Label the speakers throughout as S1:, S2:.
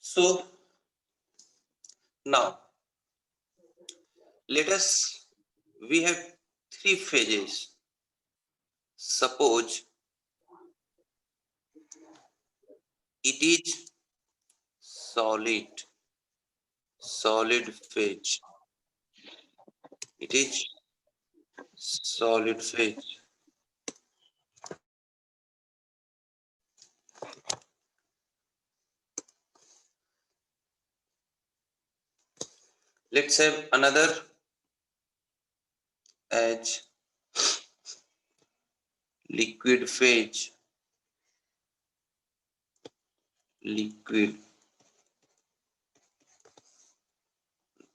S1: So now let us, we have three phases. Suppose it is solid phase. It is solid phase. Let's have another as liquid phase. Liquid.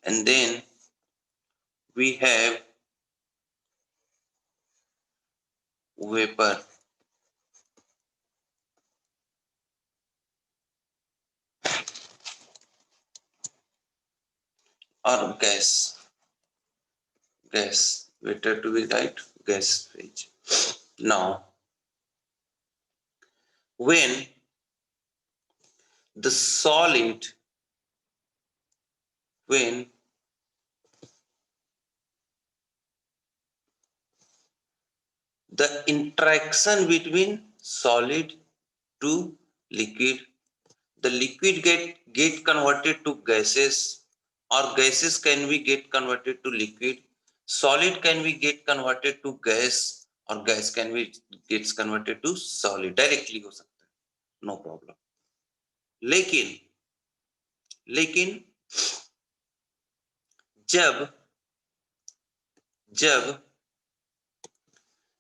S1: And then we have vapor. Or gas. Gas. Better to be right. Gas phase. Now, when the solid, when the interaction between solid to liquid, the liquid get converted to gases, or gases can be get converted to liquid, solid can be get converted to gas, or gas can be gets converted to solid. Directly हो सकता है, no problem. लेकिन जब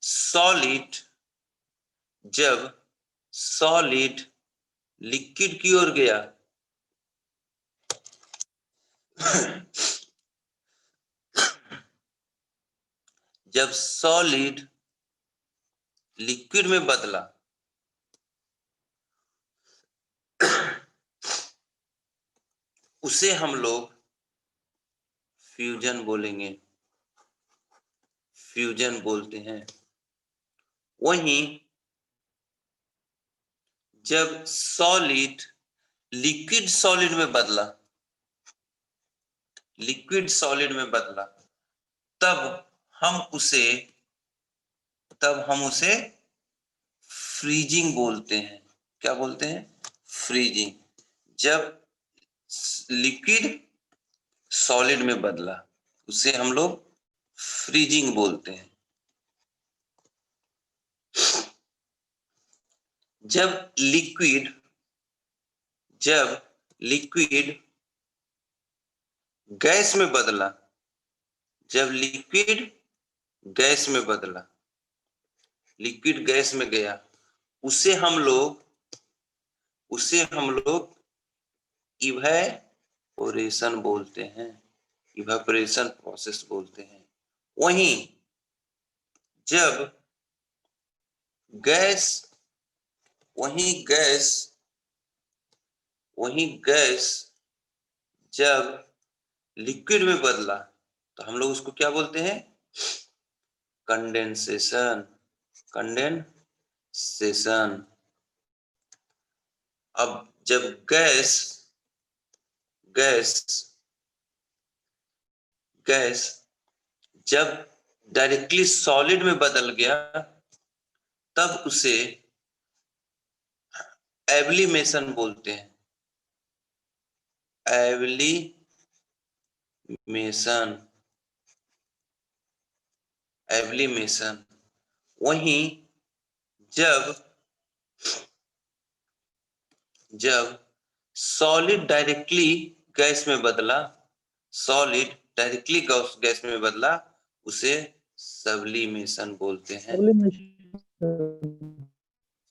S1: solid liquid की ओर गया, जब solid liquid में बदला, उसे हम लोग फ्यूजन बोलेंगे, फ्यूजन बोलते हैं. वहीं जब सॉलिड लिक्विड सॉलिड में बदला, लिक्विड सॉलिड में बदला, तब हम उसे फ्रीजिंग बोलते हैं. क्या बोलते हैं? फ्रीजिंग. जब लिक्विड सॉलिड में बदला, उसे हम लोग फ्रीजिंग बोलते हैं. जब लिक्विड गैस में बदला, जब लिक्विड गैस में बदला, लिक्विड गैस में गया, उसे हम लोग इवेपोरेशन बोलते हैं, इवेपोरेशन प्रोसेस बोलते हैं. वहीं गैस जब लिक्विड में बदला, तो हम लोग उसको क्या बोलते हैं? कंडेंसेशन. अब जब गैस जब डायरेक्टली सॉलिड में बदल गया, तब उसे एब्लिमेशन बोलते हैं. एब्लिमेशन. वहीं जब सॉलिड डायरेक्टली गैस में बदला, उसे सब्लिमेशन बोलते हैं.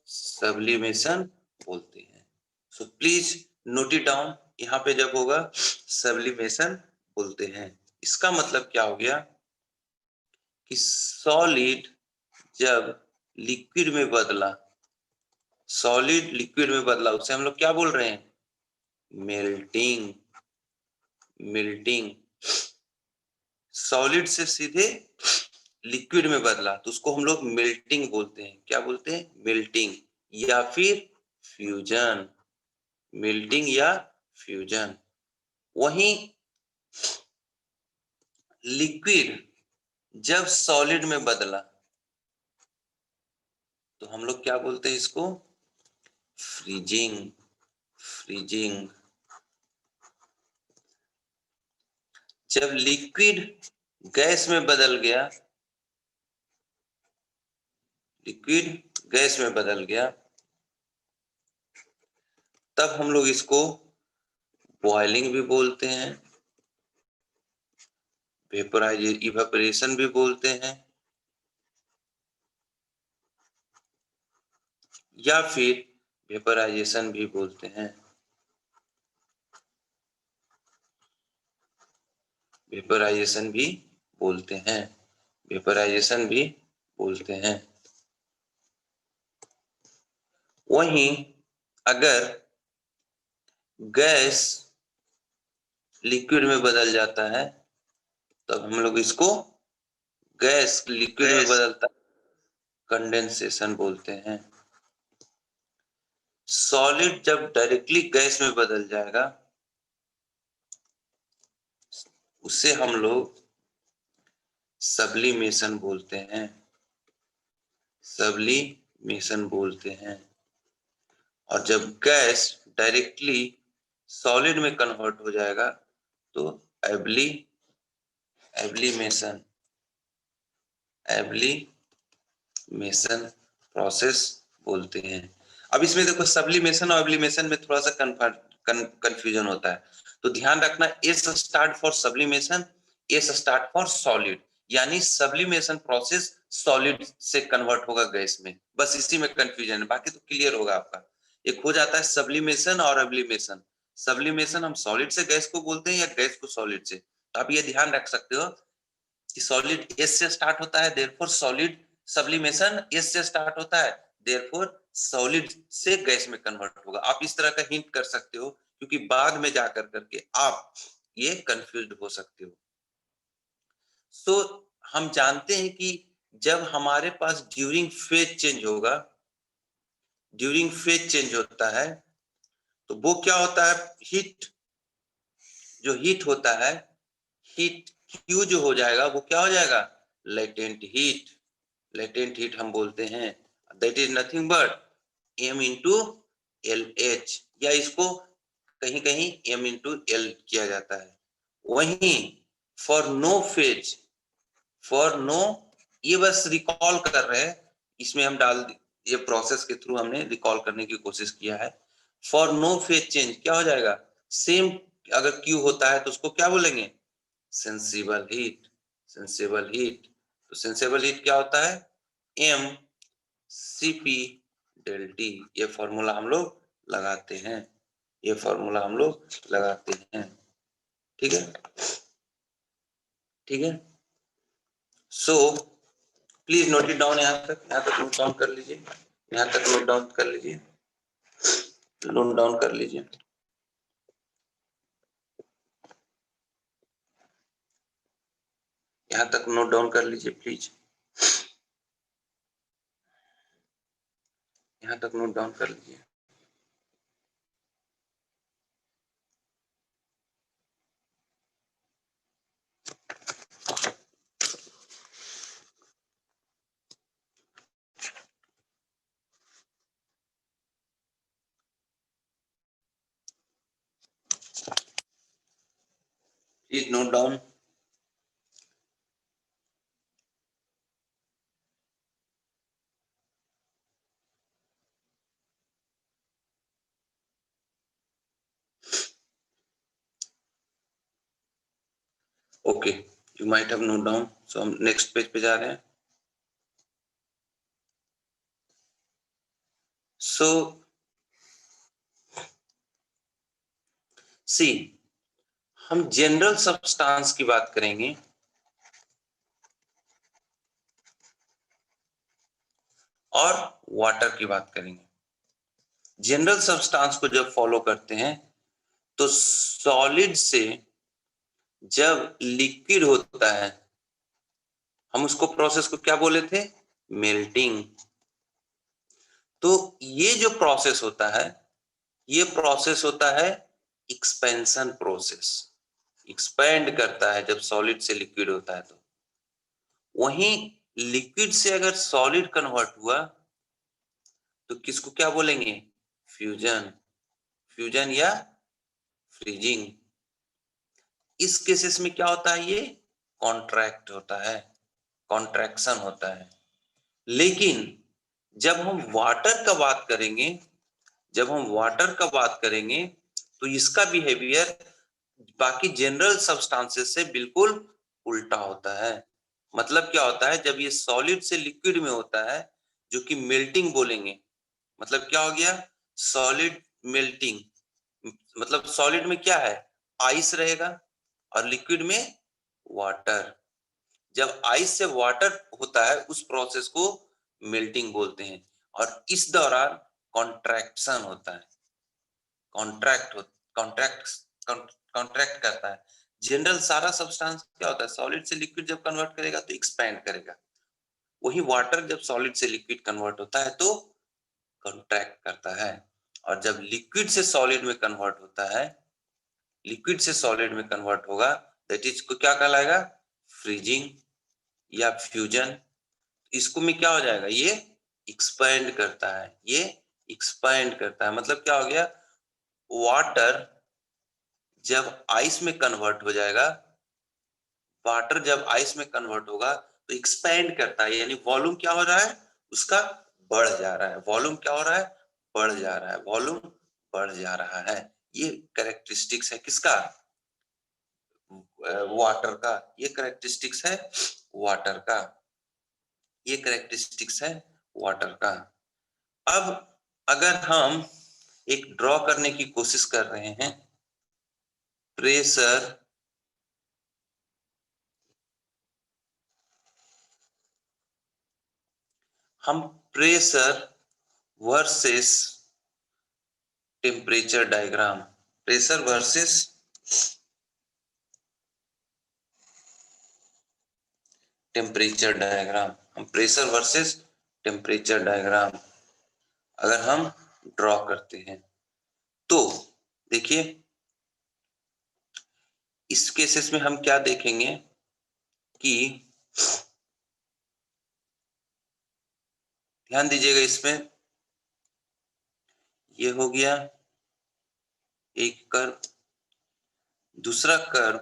S1: सब्लिमेशन बोलते हैं. So please note it down. यहाँ पे जब होगा सब्लिमेशन बोलते हैं. इसका मतलब क्या हो गया कि सॉलिड जब लिक्विड में बदला, उसे हम लोग क्या बोल रहे हैं? मेल्टिंग. सॉलिड से सीधे लिक्विड में बदला, तो उसको हम लोग मेल्टिंग बोलते हैं. क्या बोलते हैं? मेल्टिंग, या फिर फ्यूजन. मेल्टिंग या फ्यूजन। वहीं लिक्विड जब सॉलिड में बदला तो हम लोग क्या बोलते हैं इसको? फ्रीजिंग। फ्रीजिंग। जब लिक्विड गैस में बदल गया, लिक्विड गैस में बदल गया, तब हम लोग इसको बॉइलिंग भी बोलते हैं, इवेपोरेशन भी बोलते हैं, या फिर वेपराइजेशन भी बोलते हैं। वेपराइजेशन भी बोलते हैं, वेपराइजेशन भी बोलते हैं। वहीं अगर गैस लिक्विड में बदल जाता है तब हम लोग इसको, गैस लिक्विड में बदलता कंडेंसेशन बोलते हैं। सॉलिड जब डायरेक्टली गैस में बदल जाएगा उसे हम लोग सब्लिमेशन बोलते हैं, सब्लिमेशन बोलते हैं। और जब गैस डायरेक्टली सॉलिड में कन्वर्ट हो जाएगा तो एब्लीमेशन प्रोसेस बोलते हैं। अब इसमें देखो सब्लिमेशन और एब्लीमेशन में थोड़ा सा कंफ्यूजन होता है, तो ध्यान रखना S start for sublimation, S start for solid, यानी सब्लिमेशन प्रोसेस सॉलिड से कन्वर्ट होगा गैस में, बस इसी में कंफ्यूजन है, बाकी तो क्लियर होगा आपका। एक हो जाता है सब्लिमेशन और एब्लीमेशन। सब्लिमेशन हम सॉलिड से गैस को बोलते हैं या गैस को सॉलिड से, तो आप ये ध्यान रख सकते हो कि सॉलिड एस से स्टार्ट होता है, देयरफॉर सॉलिड सब्लिमेशन एस से स्टार्ट होता है, देयरफॉर सॉलिड से गैस में कन्वर्ट होगा। आप इस तरह का हिंट कर सकते हो क्योंकि बाद में जाकर करके आप ये कंफ्यूज्ड हो सकते हो। सो हम जानते हैं कि जब हमारे पास ड्यूरिंग फेज चेंज होगा, ड्यूरिंग फेज चेंज होता है तो वो क्या होता है, हीट, जो हीट होता है, हीट क्यू जो हो जाएगा वो क्या हो जाएगा, लेटेंट हीट। लेटेंट हीट हम बोलते हैं, that is nothing but m into L H, या इसको कहीं कहीं m इंटू एल किया जाता है। वहीं for no phase, for no, ये बस रिकॉल कर रहे हैं, इसमें हम ये प्रोसेस के थ्रू हमने रिकॉल करने की कोशिश किया है। फॉर नो फेज चेंज क्या हो जाएगा, सेम, अगर क्यू होता है तो उसको क्या बोलेंगे, सेंसिबल हीट। सेंसिबल हीट, तो सेंसिबल हीट क्या होता है, m cp del T। ये फॉर्मूला हम लोग लगाते हैं, ये फॉर्मूला हम लोग लगाते हैं। ठीक है, ठीक है। So please note it down, यहाँ तक नोट डाउन कर लीजिए, यहाँ तक नोट डाउन कर लीजिए, नोट डाउन कर लीजिए। यहाँ तक नोट डाउन कर लीजिए प्लीज, यहाँ तक नोट डाउन कर लीजिए। Please note down. Okay, you might have note down, so हम नेक्स्ट पेज पे जा रहे हैं। सो सी, हम जनरल सब्सटेंस की बात करेंगे और वाटर की बात करेंगे। जनरल सब्सटेंस को जब फॉलो करते हैं तो सॉलिड से जब लिक्विड होता है, हम उसको प्रोसेस को क्या बोले थे, मेल्टिंग। तो ये जो प्रोसेस होता है ये प्रोसेस होता है एक्सपेंशन प्रोसेस, एक्सपेंड करता है जब सॉलिड से लिक्विड होता है तो। वहीं लिक्विड से अगर सॉलिड कन्वर्ट हुआ तो किसको क्या बोलेंगे? फ्यूजन, फ्यूजन या फ्रीजिंग। इस केसेस में क्या होता है? ये कॉन्ट्रैक्ट होता है, कॉन्ट्रैक्शन होता है। लेकिन जब हम वाटर का बात करेंगे, जब हम वाटर का बात करेंगे तो इसका बिहेवियर बाकी जनरल सब्सटेंसेस से बिल्कुल उल्टा होता है। मतलब क्या होता है? जब ये सॉलिड से लिक्विड में होता है, जो कि मेल्टिंग बोलेंगे, मतलब क्या हो गया? Solid melting. मतलब सॉलिड में क्या है? आइस रहेगा और लिक्विड में वाटर। जब आइस से वाटर होता है उस प्रोसेस को मेल्टिंग बोलते हैं, और इस दौरान कॉन्ट्रैक्शन होता है, कॉन्ट्रैक्ट कॉन्ट्रैक्ट करता है। जनरल सारा सब्सटेंस क्या होता है? सॉलिड से लिक्विड जब कन्वर्ट करेगा तो एक्सपैंड करेगा। वही वाटर जब सॉलिड से लिक्विड कन्वर्ट होता है तो कॉन्ट्रैक्ट करता है। और जब लिक्विड से सॉलिड में कन्वर्ट होता है, लिक्विड से सॉलिड में कन्वर्ट होगा, दैट इज को क्या कहलाएगा? फ्रीजिंग या फ्यूजन। इसको में क्या हो जाएगा? ये एक्सपैंड करता है, ये एक्सपैंड करता है। मतलब क्या हो गया? वाटर जब आइस में कन्वर्ट हो जाएगा, वाटर जब आइस में कन्वर्ट होगा तो एक्सपैंड करता है, यानी वॉल्यूम क्या हो रहा है? उसका बढ़ जा रहा है। वॉल्यूम क्या हो रहा है? बढ़ जा रहा है। वॉल्यूम बढ़ जा रहा है। ये कैरेक्टरिस्टिक्स है किसका? वाटर का। ये कैरेक्टरिस्टिक्स है वाटर का। ये कैरेक्टरिस्टिक्स है वाटर का। अब अगर हम एक ड्रॉ करने की कोशिश कर रहे हैं, प्रेशर हम pressure versus temperature diagram, pressure versus temperature diagram, हम प्रेशर वर्सेस टेम्परेचर डायग्राम अगर हम ड्रॉ करते हैं तो देखिए, इस केसेस में हम क्या देखेंगे कि ध्यान दीजिएगा, इसमें ये हो गया एक कर्व, दूसरा कर्व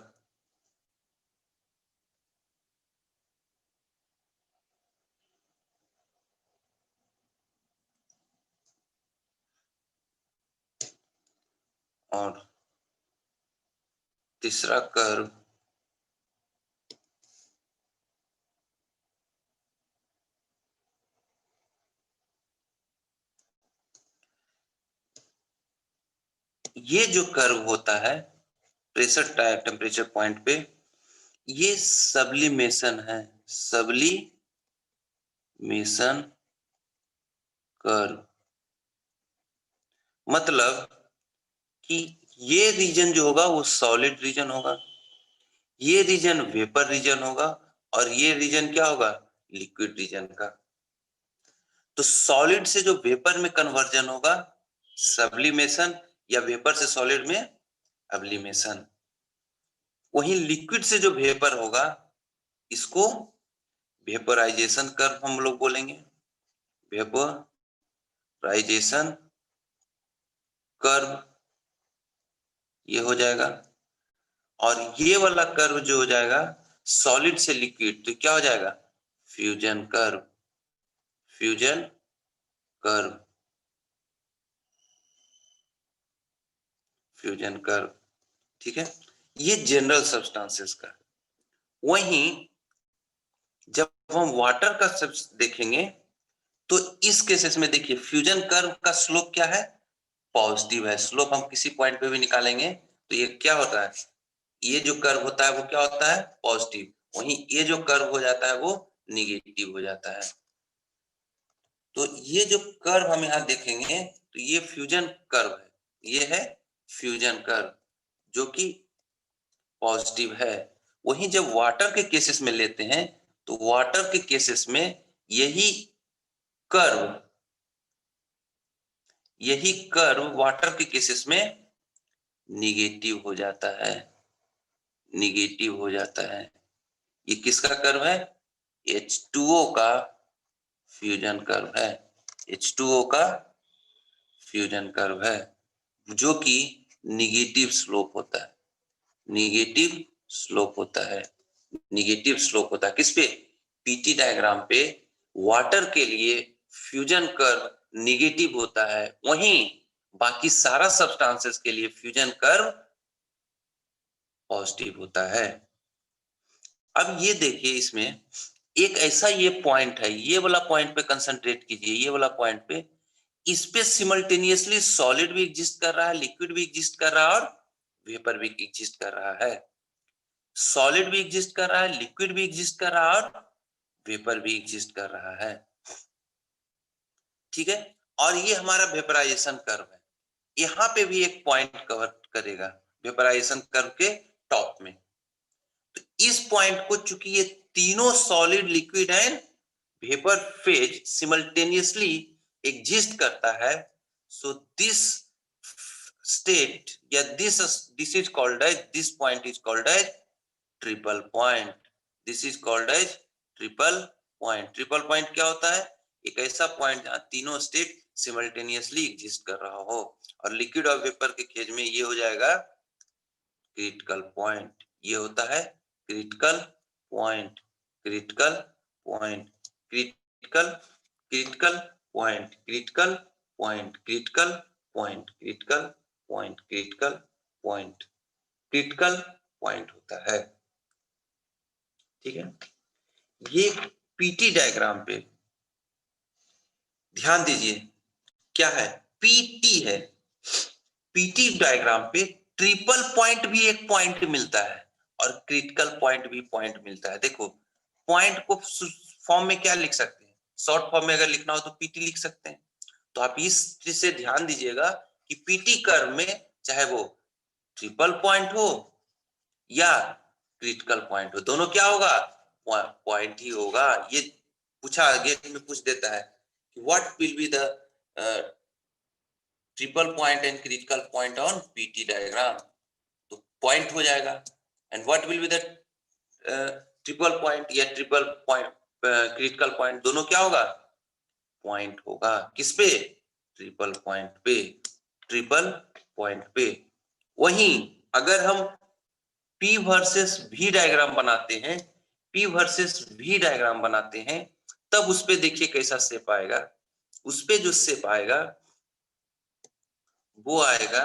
S1: और तीसरा कर्व। ये जो कर्व होता है प्रेशर टेम्परेचर पॉइंट पे, ये सब्लिमेशन है, सब्लिमेशन कर्व। मतलब कि ये रीजन जो होगा वो सॉलिड रीजन होगा, ये रीजन वेपर रीजन होगा, और ये रीजन क्या होगा? लिक्विड रीजन का। तो सॉलिड से जो वेपर में कन्वर्जन होगा सब्लिमेशन, या वेपर से सॉलिड में अब्लिमेशन। वहीं लिक्विड से जो वेपर होगा इसको वेपराइजेशन कर्व हम लोग बोलेंगे, वेपराइजेशन कर्व ये हो जाएगा। और ये वाला कर्व जो हो जाएगा सॉलिड से लिक्विड, तो क्या हो जाएगा? Fusion curve, fusion curve, fusion curve. ठीक है, ये जनरल सब्सटेंसेस का। वहीं जब हम वाटर का देखेंगे तो इस केसेस में देखिए फ्यूजन कर्व का स्लोप क्या है? पॉजिटिव है। स्लोप हम किसी पॉइंट पे भी निकालेंगे तो ये क्या होता है? ये जो कर्व होता है वो क्या होता है? पॉजिटिव। वहीं ये जो कर्व हो जाता है वो निगेटिव हो जाता है। तो ये जो कर्व हम यहाँ देखेंगे तो ये फ्यूजन कर्व है, ये है फ्यूजन कर्व जो कि पॉजिटिव है। वहीं जब वाटर के केसेस में लेते हैं तो वाटर के केसेस में यही कर्व यही कर्व वाटर के केसेस में निगेटिव हो जाता है, निगेटिव हो जाता है। ये किसका कर्व है? H2O का फ्यूजन कर्व है, H2O का फ्यूजन कर्व है, जो कि निगेटिव स्लोप होता है, निगेटिव स्लोप होता है, निगेटिव स्लोप होता है। किस पे? पीटी डायग्राम पे वाटर के लिए फ्यूजन कर्व निगेटिव होता है, वहीं बाकी सारा सब्सटेंसेस के लिए फ्यूजन कर्व पॉजिटिव होता है। अब ये देखिए, इसमें एक ऐसा ये पॉइंट है, ये वाला पॉइंट पे कंसंट्रेट कीजिए, ये वाला पॉइंट पे। इस पे सिमल्टेनियसली सॉलिड भी एग्जिस्ट कर रहा है, लिक्विड भी एग्जिस्ट कर रहा है और वेपर भी एग्जिस्ट कर रहा है। सॉलिड भी एग्जिस्ट कर रहा है, लिक्विड भी एग्जिस्ट कर रहा है और वेपर भी एग्जिस्ट कर रहा है। ठीक है, और ये हमारा वेपराइजेशन कर्व है। यहाँ पे भी एक पॉइंट कवर करेगा वेपराइजेशन कर्व के टॉप में। तो इस पॉइंट को, चूंकि ये तीनों solid, liquid and vapour phase simultaneously exist करता है, सो दिस स्टेट या this is called as, this point is called as triple point. This is called as triple point. Triple point क्या होता है? एक ऐसा पॉइंट जहां तीनों स्टेट सिमल्टेनियसली एग्जिस्ट कर रहा हो, और लिक्विड और वेपर के केस में ये हो जाएगा क्रिटिकल पॉइंट। ये होता है critical point, critical point, critical, critical point, critical point, critical point, critical point, critical point, critical point होता है। ठीक है, ये पीटी डायग्राम पे ध्यान दीजिए, क्या है? पीटी है। पीटी डायग्राम पे ट्रिपल पॉइंट भी एक पॉइंट मिलता है और क्रिटिकल पॉइंट भी पॉइंट मिलता है। देखो, पॉइंट को फॉर्म में क्या लिख सकते हैं? शॉर्ट फॉर्म में अगर लिखना हो तो पीटी लिख सकते हैं। तो आप इस चीज से ध्यान दीजिएगा कि पीटी कर्व में चाहे वो ट्रिपल पॉइंट हो या क्रिटिकल पॉइंट हो, दोनों क्या होगा? पॉइंट ही होगा। ये पूछा, गेट में पूछ देता है कि what will be the triple point and critical point on PT diagram, तो पॉइंट हो जाएगा। And what will be the triple point या ट्रिपल पॉइंट क्रिटिकल पॉइंट, दोनों क्या होगा? पॉइंट होगा। किस पे? ट्रिपल पॉइंट पे, ट्रिपल पॉइंट पे। वहीं अगर हम P वर्सेस V डायग्राम बनाते हैं, P वर्सेस V डायग्राम बनाते हैं, तब उस पे देखिए कैसा शेप आएगा। उस पे जो शेप आएगा वो आएगा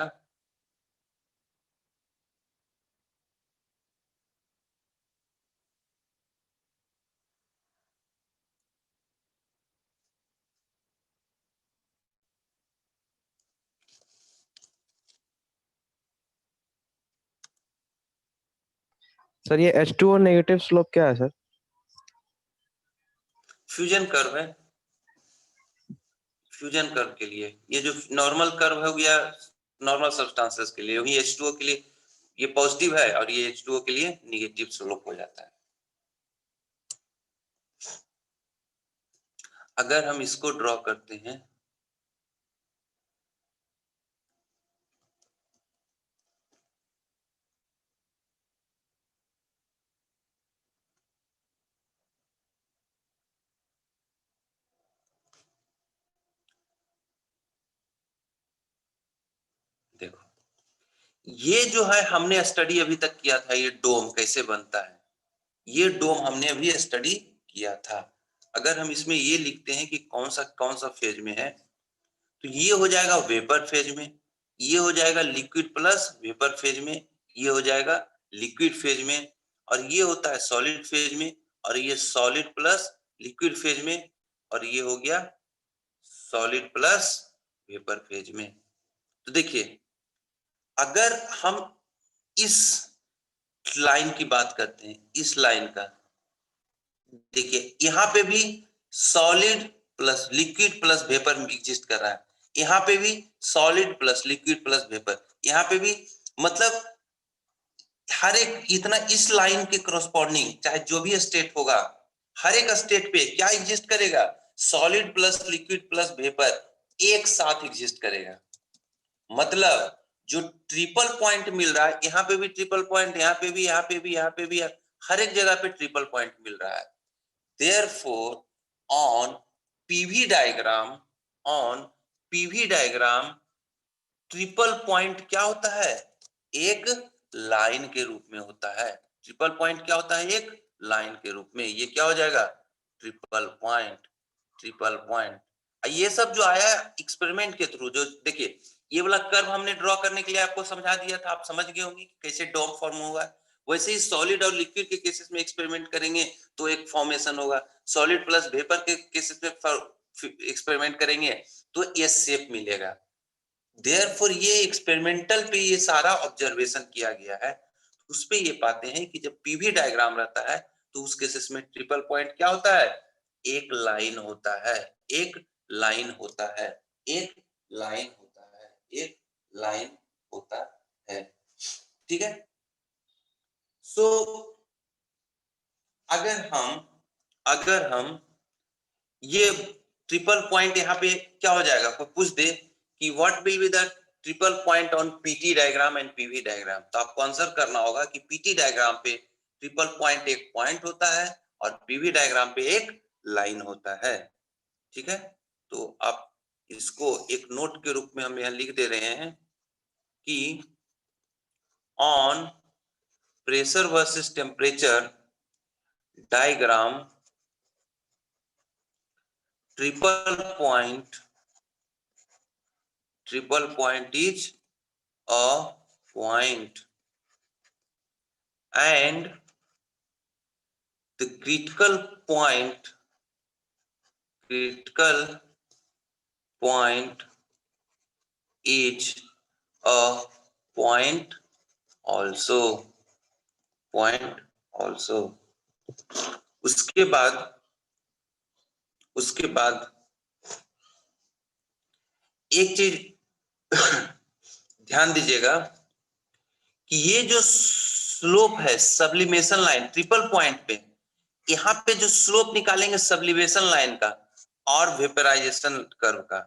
S2: सर ये H2O नेगेटिव स्लोप क्या है सर?
S1: फ्यूजन कर्व है। फ्यूजन कर्व के लिए ये जो नॉर्मल कर्व हो गया, नॉर्मल सब्सटेंसेस के लिए, वही H2O के लिए ये पॉजिटिव है और ये H2O के लिए निगेटिव स्लोप हो जाता है। अगर हम इसको ड्रॉ करते हैं, देखो ये जो है हमने स्टडी अभी तक किया था, ये डोम कैसे बनता है, ये डोम हमने अभी स्टडी किया था। अगर हम इसमें ये लिखते हैं कि कौन सा फेज में है, तो ये हो जाएगा वेपर फेज में, ये हो जाएगा लिक्विड प्लस वेपर फेज में, ये हो जाएगा लिक्विड फेज में, और ये होता है सॉलिड फेज में, और ये सॉलिड प्लस लिक्विड फेज में, और ये हो गया सॉलिड प्लस वेपर फेज में। तो देखिए, अगर हम इस लाइन की बात करते हैं, इस लाइन का देखिए, यहाँ पे भी solid plus liquid plus vapour exist कर रहा है, यहाँ पे भी solid plus liquid plus vapour, यहाँ पे भी, मतलब हर एक इतना इस लाइन के करस्पॉन्डिंग चाहे जो भी स्टेट होगा, हर एक स्टेट पे क्या एग्जिस्ट करेगा? Solid plus liquid plus vapour एक साथ एग्जिस्ट करेगा। मतलब जो ट्रिपल पॉइंट मिल रहा है, यहाँ पे भी ट्रिपल पॉइंट, यहाँ पे भी, यहाँ पे भी, यहाँ पे भी, हर एक जगह पे ट्रिपल पॉइंट मिल रहा है। Therefore, on PV diagram, on PV diagram, triple point क्या होता है? एक लाइन के रूप में होता है। ट्रिपल पॉइंट क्या होता है? एक लाइन के रूप में। ये क्या हो जाएगा? Triple point. ट्रिपल पॉइंट ये सब जो आया एक्सपेरिमेंट के थ्रू, जो देखिए ये वाला कर्व हमने ड्रॉ करने के लिए आपको समझा दिया था, आप समझ गए होंगे कैसे डॉम फॉर्म होगा। वैसे ही सॉलिड और लिक्विड के केसेस में एक्सपेरिमेंट करेंगे तो एक फॉर्मेशन होगा, सॉलिड प्लस वेपर के केसेस में एक्सपेरिमेंट करेंगे तो ये शेप मिलेगा। देयरफॉर ये एक्सपेरिमेंटल पे ये सारा ऑब्जर्वेशन किया गया है, उस पे ये पाते हैं कि जब पीवी डायग्राम रहता है तो उस केसेस में ट्रिपल पॉइंट क्या होता है? एक लाइन होता है, एक लाइन होता है, एक लाइन होता है, एक लाइन होता है। ठीक है। सो अगर हम ये ट्रिपल पॉइंट यहाँ पे क्या हो जाएगा, कोई पूछ दे कि what will be the triple point on PT diagram and PV diagram, तो आपको आंसर करना होगा कि पीटी डायग्राम पे ट्रिपल पॉइंट एक पॉइंट होता है और पीवी डायग्राम पे एक लाइन होता है। ठीक है। तो आप इसको एक नोट के रूप में हम यहाँ लिख दे रहे हैं कि on pressure versus temperature diagram triple point is a point and the critical point is a point also, उसके बाद एक चीज ध्यान दीजिएगा कि ये जो स्लोप है सब्लिमेशन लाइन ट्रिपल पॉइंट पे, यहाँ पे जो स्लोप निकालेंगे सब्लिमेशन लाइन का और वेपराइजेशन कर्व का,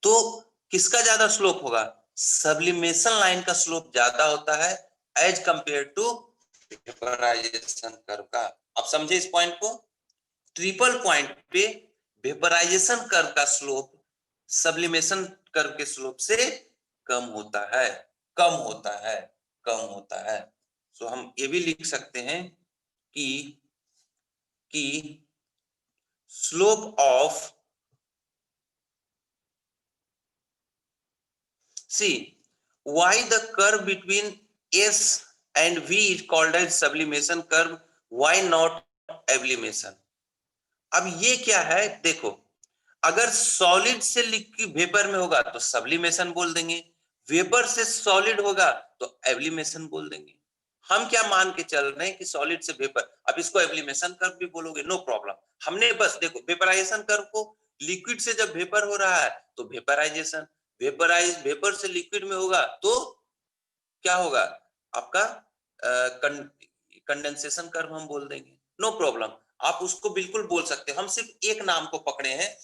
S1: तो किसका ज्यादा स्लोप होगा? सब्लिमेशन लाइन का स्लोप ज्यादा होता है as compare to vaporization curve का। आप समझे इस पॉइंट को? ट्रिपल पॉइंट पे वेपराइजेशन कर्व का स्लोप सब्लिमेशन कर्व के स्लोप से कम होता है, कम होता है, कम होता है। सो हम ये भी लिख सकते हैं कि slope of see why the curve between S and V is called as sublimation curve, why not ablimation? अब ये क्या है देखो, अगर सॉलिड से लिक्विड वेपर में होगा तो सब्लिमेशन बोल देंगे, वेपर से सॉलिड होगा तो एब्लिमेशन बोल देंगे। हम क्या मान के चल रहे हैं कि सॉलिड से वेपर, अब इसको एब्लिमेशन कर्व भी बोलोगे नो प्रॉब्लम। हमने बस देखो वेपराइजेशन कर्व को, लिक्विड से जब वेपर हो रहा है तो वेपराइजेशन, वेपर से लिक्विड में होगा तो क्या होगा आपका कंडेंसेशन कर्व हम बोल देंगे, नो प्रॉब्लम। आप उसको बिल्कुल बोल सकते हो, हम सिर्फ एक नाम को पकड़े हैं,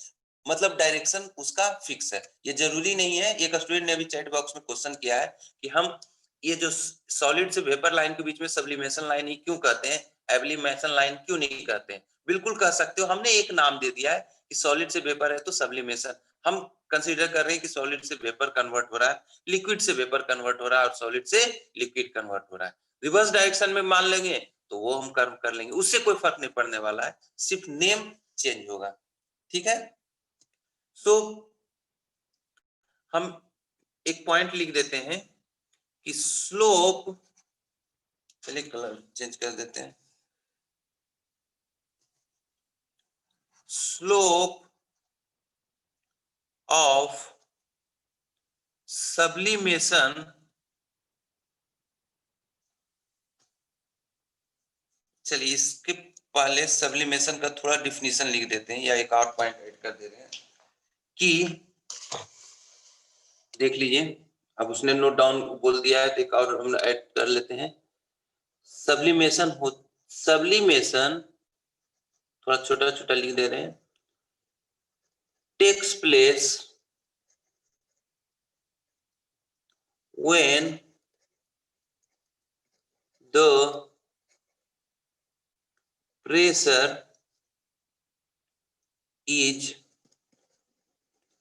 S1: मतलब डायरेक्शन उसका फिक्स है। ये जरूरी नहीं है, एक स्टूडेंट ने अभी चैट बॉक्स में क्वेश्चन किया है कि हम ये जो सॉलिड से वेपर लाइन के बीच में सब्लिमेशन लाइन ही क्यों कहते हैं, एब्लिमेशन लाइन क्यों नहीं कहते हैं? बिल्कुल कह सकते हो, हमने एक नाम दे दिया है कि सॉलिड से वेपर है तो सब्लिमेशन, हम कंसीडर कर रहे हैं कि सॉलिड से वेपर कन्वर्ट हो रहा है, लिक्विड से वेपर कन्वर्ट हो रहा है और सॉलिड से लिक्विड कन्वर्ट हो रहा है। रिवर्स डायरेक्शन में मान लेंगे तो वो हम कर्व कर लेंगे, उससे कोई फर्क नहीं पड़ने वाला है, सिर्फ नेम चेंज होगा। ठीक है। सो हम एक पॉइंट लिख देते हैं कि स्लोप, चलिए कलर चेंज कर देते हैं, स्लोप ऑफ सब्लिमेशन चलिए इसके पहले सब्लिमेशन का थोड़ा डिफिनीशन लिख देते हैं या एक और पॉइंट ऐड कर दे रहे हैं कि देख लीजिए, अब उसने नोट डाउन बोल दिया है तो एक और हम ऐड कर लेते हैं। सब्लिमेशन थोड़ा छोटा छोटा लिख दे रहे हैं, takes place when the pressure is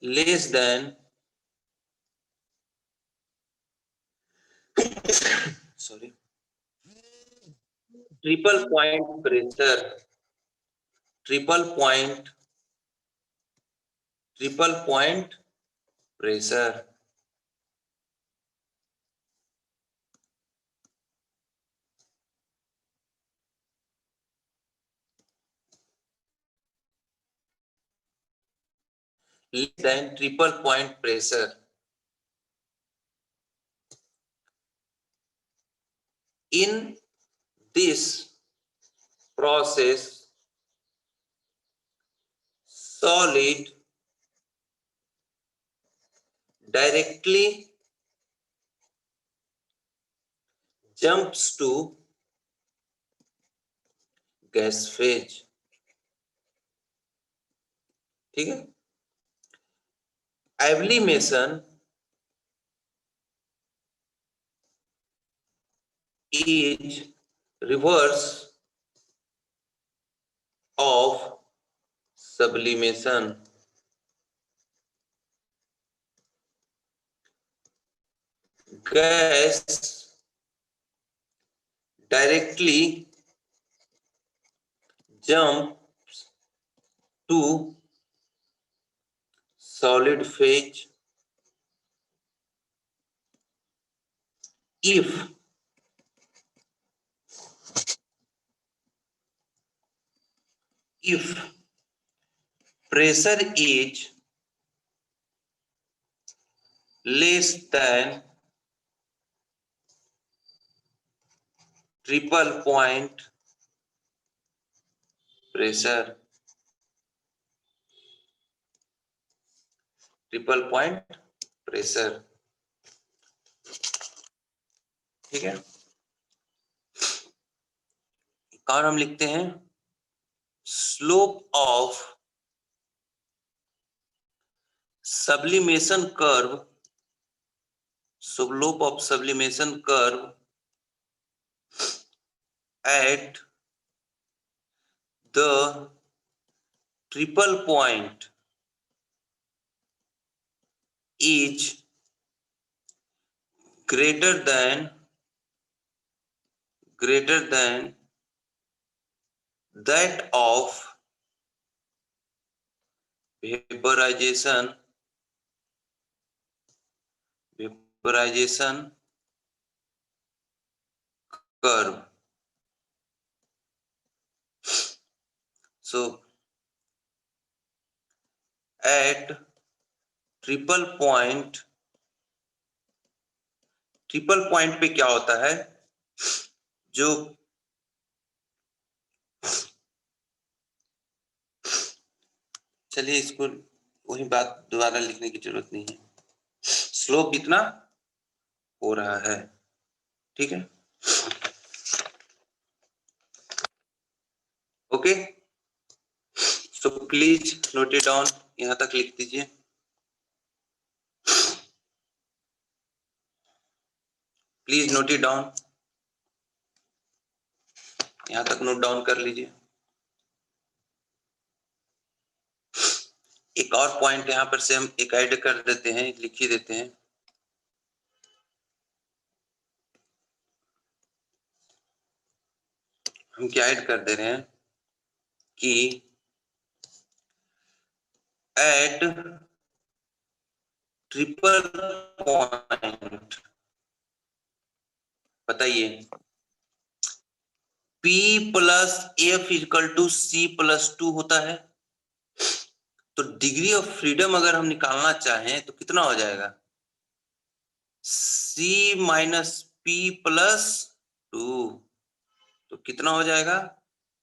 S1: less than triple point pressure, triple point pressure. Less than triple point pressure. In this process, solid directly jumps to gas phase. ठीक है, एब्लिमेशन is reverse of sublimation. Gas directly jumps to solid phase if pressure is less than triple point pressure. Triple point pressure. ठीक है, और हम लिखते हैं slope of sublimation curve, slope of sublimation curve at the triple point is greater than that of vaporization curve. So at triple point पे क्या होता है, जो चलिए इसको वही बात दोबारा लिखने की जरूरत नहीं है, स्लोप इतना हो रहा है. ठीक है, okay, so please note it down, यहां तक लिख दीजिए. प्लीज नोट इट डाउन, यहां तक नोट डाउन कर लीजिए. एक और पॉइंट यहां पर से हम एक ऐड कर देते हैं, लिख ही देते हैं. हम क्या ऐड कर दे रहे हैं कि एट ट्रिपल पॉइंट, बताइए, P plus F equal to C plus 2 होता है. तो डिग्री ऑफ फ्रीडम अगर हम निकालना चाहें तो कितना हो जाएगा, C माइनस P प्लस 2. तो कितना हो जाएगा,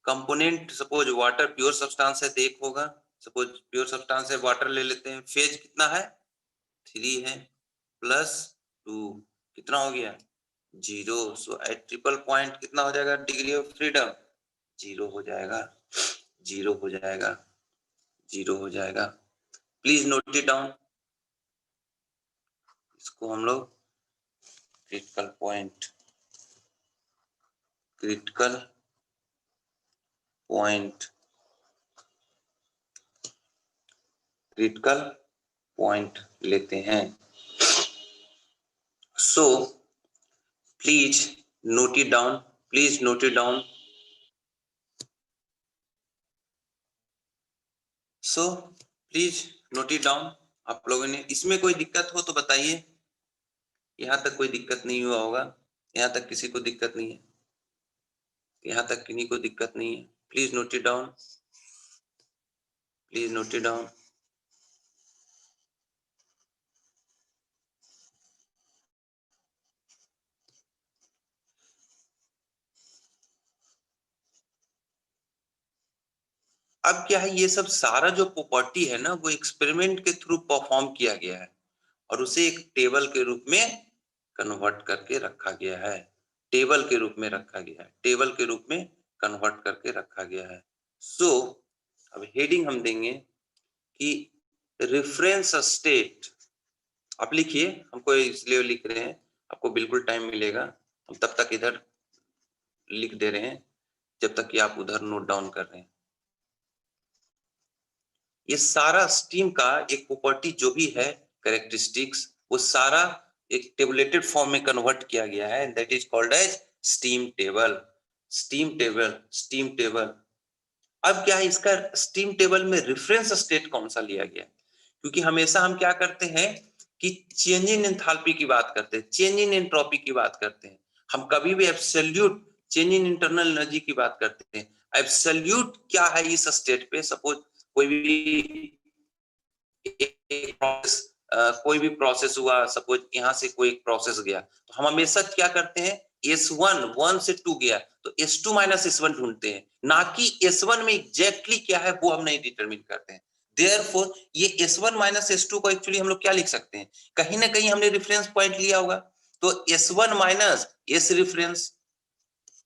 S1: component suppose water pure substance है तो एक होगा, सपोज प्योर सब्सटेंस है वाटर ले लेते हैं, फेज कितना है 3 है, प्लस 2 कितना हो गया 0. सो एट ट्रिपल पॉइंट कितना हो जाएगा, डिग्री ऑफ फ्रीडम 0 हो जाएगा, 0 हो जाएगा, 0 हो जाएगा. Please note it down. इसको हम लोग critical point, critical point, critical point लेते हैं. So please note it down, please note it down. So please note it down. आप लोगों ने इसमें कोई दिक्कत हो तो बताइए. यहाँ तक कोई दिक्कत नहीं हुआ होगा, यहाँ तक किसी को दिक्कत नहीं है, यहाँ तक किन्हीं को दिक्कत नहीं है. Please note it down, please note it down. अब क्या है, ये सब सारा जो प्रॉपर्टी है ना वो एक्सपेरिमेंट के थ्रू परफॉर्म किया गया है और उसे एक टेबल के रूप में कन्वर्ट करके रखा गया है, टेबल के रूप में रखा गया है, टेबल के रूप में कन्वर्ट करके रखा गया है. सो अब हेडिंग हम देंगे कि रेफरेंस स्टेट. आप लिखिए, हमको इसलिए लिख रहे हैं, आपको बिल्कुल टाइम मिलेगा, हम तब तक इधर लिख दे रहे हैं जब तक कि आप उधर नोट डाउन कर रहे हैं. ये सारा स्टीम का एक प्रॉपर्टी जो भी है, कैरेक्टरिस्टिक्स, वो सारा एक टेबुलेटेड फॉर्म में कन्वर्ट किया गया है, that is called as steam table. Steam table, steam table. अब क्या है, इसका स्टीम टेबल में रेफरेंस स्टेट कौन सा लिया गया है? क्योंकि हमेशा हम क्या करते हैं कि चेंज इन एंथैल्पी की बात करते हैं, चेंज इन एंट्रोपी की बात करते हैं. हम कभी भी absolute change in internal energy की बात करते हैं. एब्सोल्यूट क्या है इस स्टेट पे? सपोज कोई भी कोई भी प्रोसेस हुआ, सपोज यहाँ से कोई एक प्रोसेस गया, तो हम हमेशा क्या करते हैं, S1 1 से 2 गया तो S2 माइनस S1 ढूंढते हैं, ना कि S1 में एग्जैक्टली क्या है वो हम नहीं डिटरमिन करते हैं. देयरफॉर ये S1 माइनस S2 को एक्चुअली हम लोग क्या लिख सकते हैं, कहीं ना कहीं हमने रेफरेंस पॉइंट लिया होगा, तो S1 minus S reference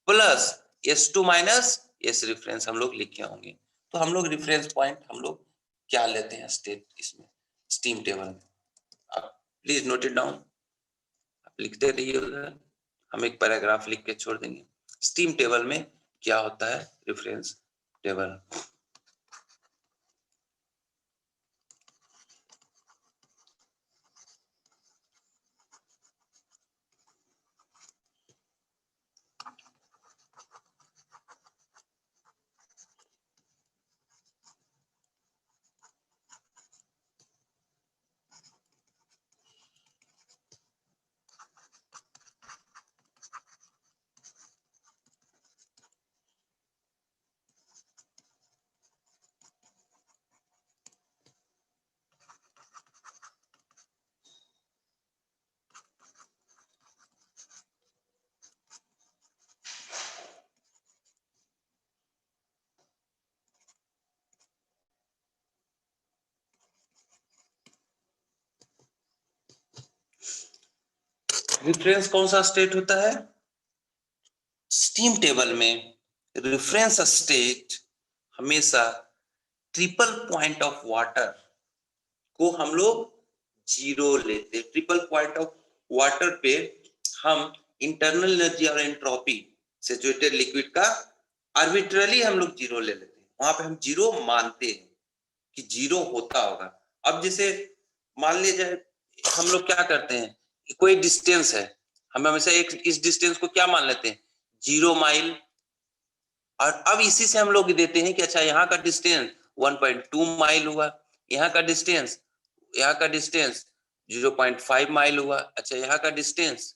S1: plus S2 minus S reference हम लोग लिखे होंगे. तो हम लोग रेफरेंस पॉइंट हम लोग क्या लेते हैं स्टेट इसमें, स्टीम टेबल में. आप प्लीज नोट इट डाउन, आप लिखते रहिए उधर, हम एक पैराग्राफ लिख के छोड़ देंगे. स्टीम टेबल में क्या होता है, रेफरेंस टेबल. रेफरेंस कौन सा स्टेट होता है स्टीम टेबल में? रेफरेंस स्टेट हमेशा ट्रिपल पॉइंट ऑफ वाटर को हम लोग जीरो लेते. ट्रिपल पॉइंट ऑफ वाटर पे हम इंटरनल एनर्जी और एंट्रोपी सैचुरेटेड लिक्विड का आर्बिट्रली हम लोग जीरो ले लेते हैं. वहां पे हम जीरो मानते हैं कि जीरो होता होगा. अब जैसे मान लीजिए हम लोग क्या करते हैं, कोई डिस्टेंस है, हम हमेशा एक इस डिस्टेंस को क्या मान लेते हैं, 0 माइल. और अब इसी से हम लोग देते हैं कि अच्छा यहाँ का डिस्टेंस 1.2 माइल हुआ, यहाँ का डिस्टेंस 0.5 माइल हुआ, अच्छा यहाँ का डिस्टेंस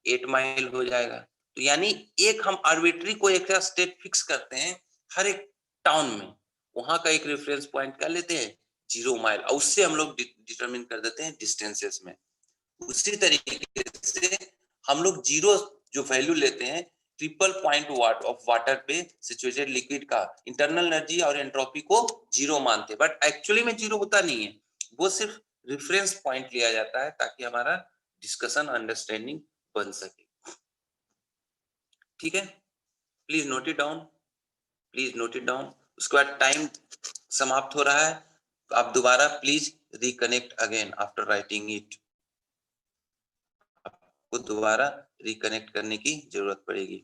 S1: 8 माइल हो जाएगा. तो यानी एक हम आर्बिट्री को एक स्टेट फिक्स करते हैं हर एक टाउन में, वहां का एक रेफरेंस पॉइंट कर लेते हैं 0 माइल, और उससे हम लोग डिटरमिन कर देते हैं डिस्टेंसेस में. उसी तरीके से हम लोग जीरो जो वैल्यू लेते हैं ट्रिपल पॉइंट ऑफ वाटर पे सिचुएटेड लिक्विड का इंटरनल एनर्जी और एंट्रोपी को जीरो मानते हैं, बट एक्चुअली में जीरो होता नहीं है, वो सिर्फ रेफरेंस पॉइंट लिया जाता है ताकि हमारा डिस्कशन अंडरस्टैंडिंग बन सके. ठीक है, please note it down, please note it down. उसके बाद टाइम समाप्त हो रहा है, आप दोबारा please reconnect again after writing it. आपको दोबारा रिकनेक्ट करने की जरूरत पड़ेगी।